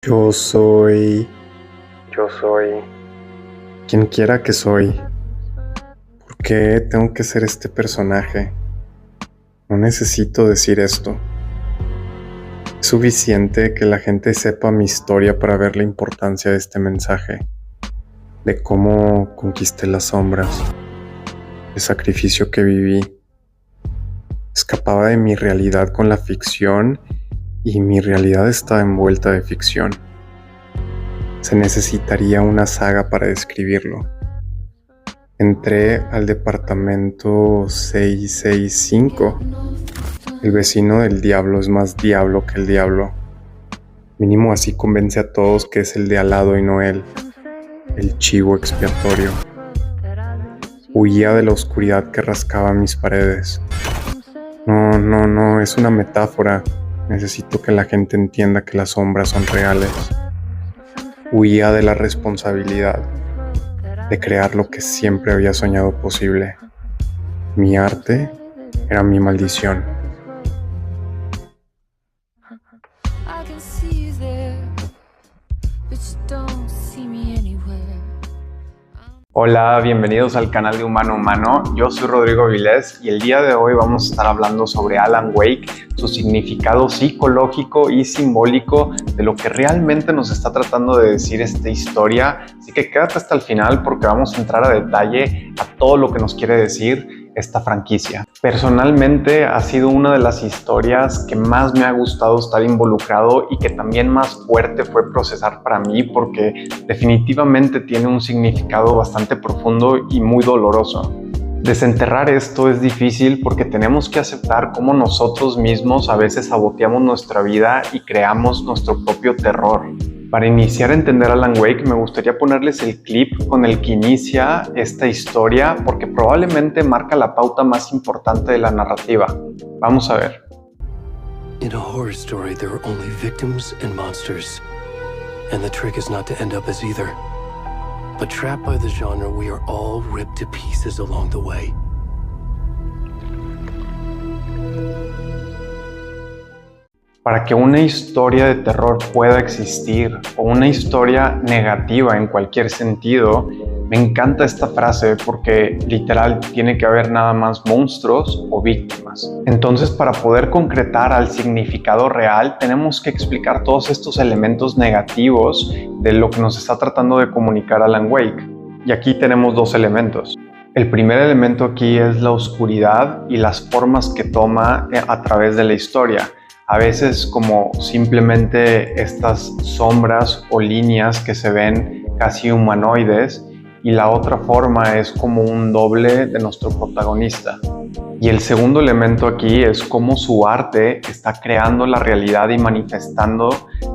Yo soy quien quiera que soy. ¿Por qué tengo que ser este personaje? No necesito decir esto. Es suficiente que la gente sepa mi historia para ver la importancia de este mensaje, de cómo conquisté las sombras, el sacrificio que viví. Escapaba de mi realidad con la ficción y mi realidad estaba envuelta de ficción. Se necesitaría una saga para describirlo. Entré al departamento 665. El vecino del diablo es más diablo que el diablo. Mínimo así convence a todos que es el de al lado y no él, el chivo expiatorio. Huía de la oscuridad que rascaba mis paredes. No, es una metáfora. Necesito que la gente entienda que las sombras son reales. Huía de la responsabilidad de crear lo que siempre había soñado posible. Mi arte era mi maldición. Hola, bienvenidos al canal de Humano Humano. Yo soy Rodrigo Vilés y el día de hoy vamos a estar hablando sobre Alan Wake, su significado psicológico y simbólico de lo que realmente nos está tratando de decir esta historia. Así que quédate hasta el final porque vamos a entrar a detalle a todo lo que nos quiere decir esta franquicia. Personalmente ha sido una de las historias que más me ha gustado estar involucrado y que también más fuerte fue procesar para mí porque definitivamente tiene un significado bastante profundo y muy doloroso. Desenterrar esto es difícil porque tenemos que aceptar cómo nosotros mismos a veces saboteamos nuestra vida y creamos nuestro propio terror. Para iniciar a entender Alan Wake me gustaría ponerles el clip con el que inicia esta historia porque probablemente marca la pauta más importante de la narrativa. Vamos a ver. In a horror story there are only victims and monsters, and the trick is not to end up as either. But trapped by the genre, we are all ripped to pieces along the way. Para que una historia de terror pueda existir o una historia negativa en cualquier sentido, me encanta esta frase porque literal tiene que haber nada más monstruos o víctimas. Entonces, para poder concretar al significado real, tenemos que explicar todos estos elementos negativos de lo que nos está tratando de comunicar Alan Wake. Y aquí tenemos dos elementos. El primer elemento aquí es la oscuridad y las formas que toma a través de la historia. A veces como simplemente estas sombras o líneas que se ven casi humanoides, y la otra forma es como un doble de nuestro protagonista. Y el segundo elemento aquí es cómo su arte está creando la realidad y manifestando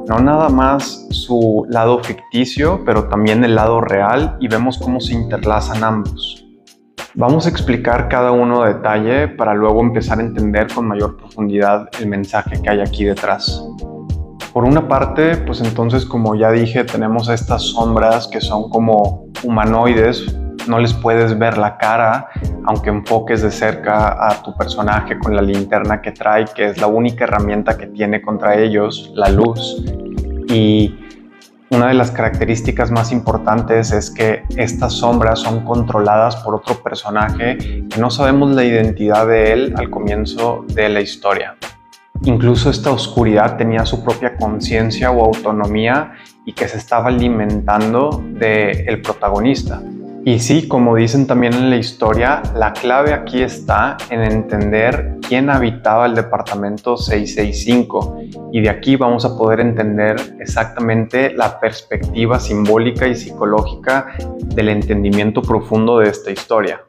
no nada más su lado ficticio, pero también el lado real, y vemos cómo se interlazan ambos. Vamos a explicar cada uno a detalle para luego empezar a entender con mayor profundidad el mensaje que hay aquí detrás. Por una parte, pues entonces, como ya dije, tenemos estas sombras que son como humanoides, no les puedes ver la cara, aunque enfoques de cerca a tu personaje con la linterna que trae, que es la única herramienta que tiene contra ellos, la luz. Y una de las características más importantes es que estas sombras son controladas por otro personaje que no sabemos la identidad de él al comienzo de la historia. Incluso esta oscuridad tenía su propia conciencia o autonomía y que se estaba alimentando del protagonista. Y sí, como dicen también en la historia, la clave aquí está en entender quién habitaba el departamento 665, y de aquí vamos a poder entender exactamente la perspectiva simbólica y psicológica del entendimiento profundo de esta historia.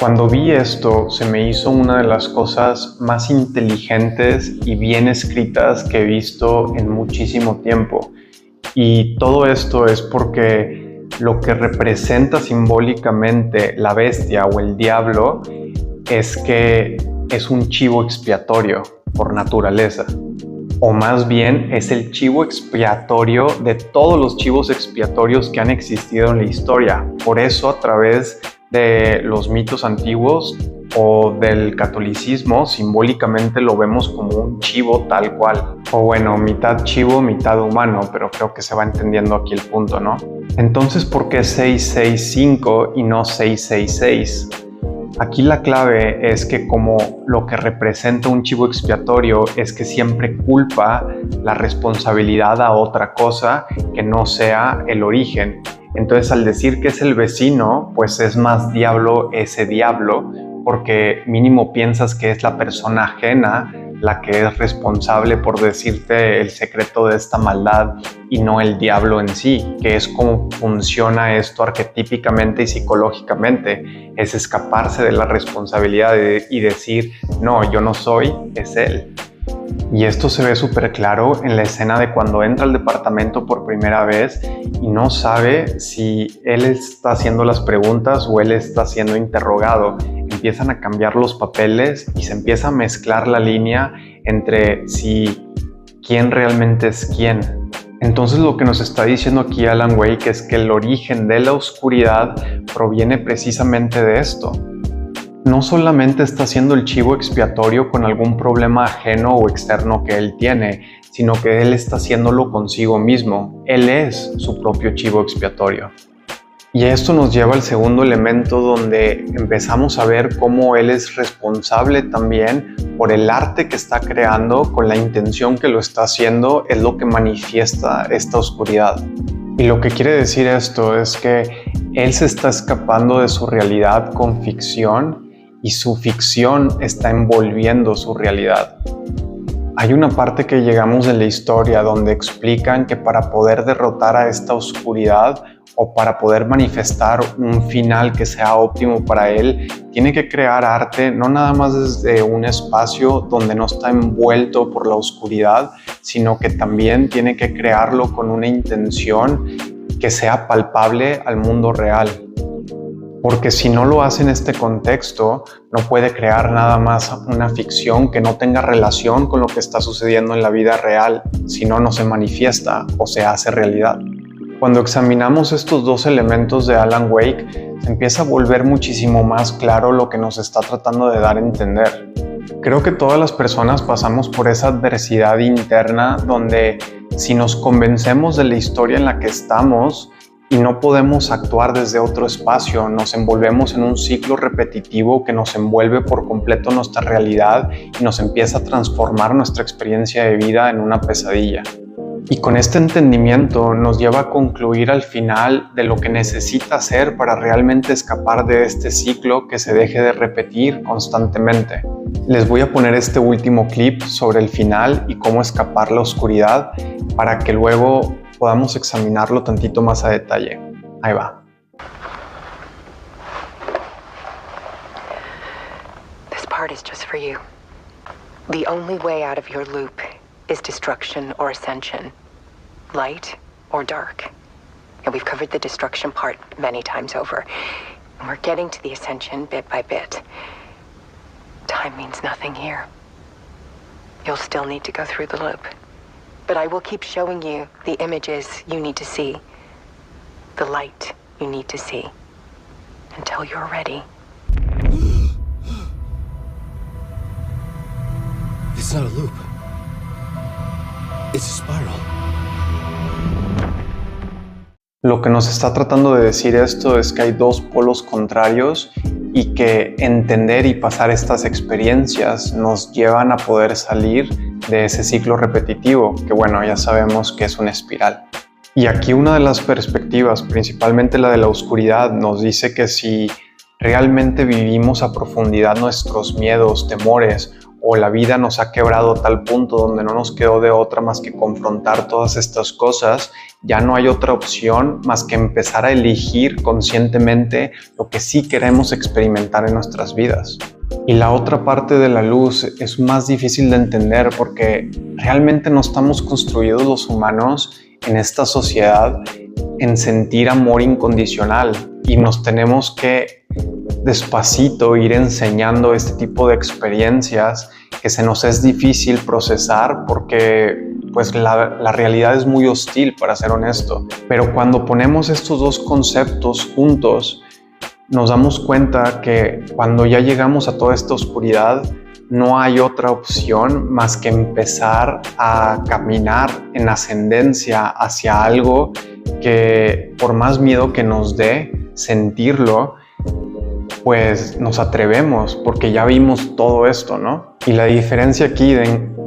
Cuando vi esto, se me hizo una de las cosas más inteligentes y bien escritas que he visto en muchísimo tiempo. Y todo esto es porque lo que representa simbólicamente la bestia o el diablo es que es un chivo expiatorio por naturaleza. O más bien es el chivo expiatorio de todos los chivos expiatorios que han existido en la historia. Por eso, a través de los mitos antiguos, o del catolicismo, simbólicamente lo vemos como un chivo tal cual. O bueno, mitad chivo, mitad humano, pero creo que se va entendiendo aquí el punto, ¿no? Entonces, ¿por qué 665 y no 666? Aquí la clave es que como lo que representa un chivo expiatorio es que siempre culpa la responsabilidad a otra cosa que no sea el origen. Entonces, al decir que es el vecino, pues es más diablo ese diablo, porque mínimo piensas que es la persona ajena la que es responsable por decirte el secreto de esta maldad y no el diablo en sí, que es como funciona esto arquetípicamente y psicológicamente, es escaparse de la responsabilidad y decir, no, yo no soy, es él. Y esto se ve súper claro en la escena de cuando entra al departamento por primera vez y no sabe si él está haciendo las preguntas o él está siendo interrogado. Empiezan a cambiar los papeles y se empieza a mezclar la línea entre si quién realmente es quién. Entonces lo que nos está diciendo aquí Alan Wake es que el origen de la oscuridad proviene precisamente de esto. No solamente está siendo el chivo expiatorio con algún problema ajeno o externo que él tiene, sino que él está haciéndolo consigo mismo. Él es su propio chivo expiatorio. Y esto nos lleva al segundo elemento donde empezamos a ver cómo él es responsable también por el arte que está creando, con la intención que lo está haciendo, es lo que manifiesta esta oscuridad. Y lo que quiere decir esto es que él se está escapando de su realidad con ficción y su ficción está envolviendo su realidad. Hay una parte que llegamos en la historia donde explican que para poder derrotar a esta oscuridad o para poder manifestar un final que sea óptimo para él, tiene que crear arte no nada más desde un espacio donde no está envuelto por la oscuridad, sino que también tiene que crearlo con una intención que sea palpable al mundo real. Porque si no lo hace en este contexto, no puede crear nada más una ficción que no tenga relación con lo que está sucediendo en la vida real, si no, no se manifiesta o se hace realidad. Cuando examinamos estos dos elementos de Alan Wake, se empieza a volver muchísimo más claro lo que nos está tratando de dar a entender. Creo que todas las personas pasamos por esa adversidad interna donde si nos convencemos de la historia en la que estamos, y no podemos actuar desde otro espacio, nos envolvemos en un ciclo repetitivo que nos envuelve por completo nuestra realidad y nos empieza a transformar nuestra experiencia de vida en una pesadilla. Y con este entendimiento nos lleva a concluir al final de lo que necesita hacer para realmente escapar de este ciclo que se deje de repetir constantemente. Les voy a poner este último clip sobre el final y cómo escapar la oscuridad para que luego podamos examinarlo tantito más a detalle. Ahí va. This part is just for you. The only way out of your loop is destruction or ascension, light or dark. And we've covered the destruction part many times over. And we're getting to the ascension bit by bit. Time means nothing here. You'll still need to go through the loop. But I will keep showing you the images you need to see, the light you need to see, until you're ready. It's not a loop. It's a spiral. Lo que nos está tratando de decir esto es que hay dos polos contrarios y que entender y pasar estas experiencias nos llevan a poder salir de ese ciclo repetitivo, que bueno, ya sabemos que es una espiral. Y aquí una de las perspectivas, principalmente la de la oscuridad, nos dice que si realmente vivimos a profundidad nuestros miedos, temores, o la vida nos ha quebrado a tal punto donde no nos quedó de otra más que confrontar todas estas cosas, ya no hay otra opción más que empezar a elegir conscientemente lo que sí queremos experimentar en nuestras vidas. Y la otra parte de la luz es más difícil de entender porque realmente no estamos construidos los humanos en esta sociedad en sentir amor incondicional y nos tenemos que despacito ir enseñando este tipo de experiencias que se nos es difícil procesar porque pues la realidad es muy hostil, para ser honesto. Pero cuando ponemos estos dos conceptos juntos, nos damos cuenta que cuando ya llegamos a toda esta oscuridad, no hay otra opción más que empezar a caminar en ascendencia hacia algo que, por más miedo que nos dé sentirlo, pues nos atrevemos porque ya vimos todo esto, ¿no? Y la diferencia aquí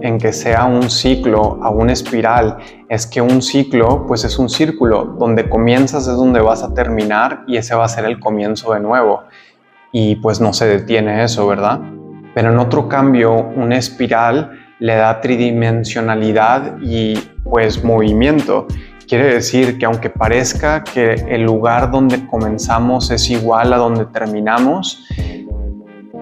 en que sea un ciclo a una espiral es que un ciclo pues es un círculo, donde comienzas es donde vas a terminar y ese va a ser el comienzo de nuevo y pues no se detiene eso, ¿verdad? Pero en otro cambio, una espiral le da tridimensionalidad y pues movimiento. Quiere decir que aunque parezca que el lugar donde comenzamos es igual a donde terminamos,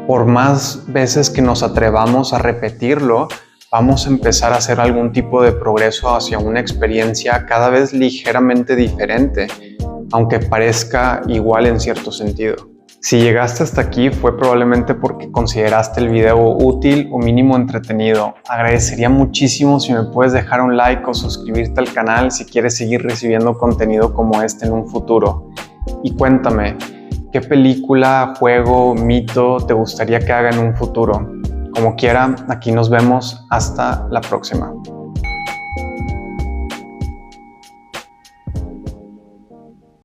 por más veces que nos atrevamos a repetirlo, vamos a empezar a hacer algún tipo de progreso hacia una experiencia cada vez ligeramente diferente, aunque parezca igual en cierto sentido. Si llegaste hasta aquí fue probablemente porque consideraste el video útil o mínimo entretenido. Agradecería muchísimo si me puedes dejar un like o suscribirte al canal si quieres seguir recibiendo contenido como este en un futuro. Y cuéntame, ¿qué película, juego, mito te gustaría que haga en un futuro? Como quiera, aquí nos vemos. Hasta la próxima.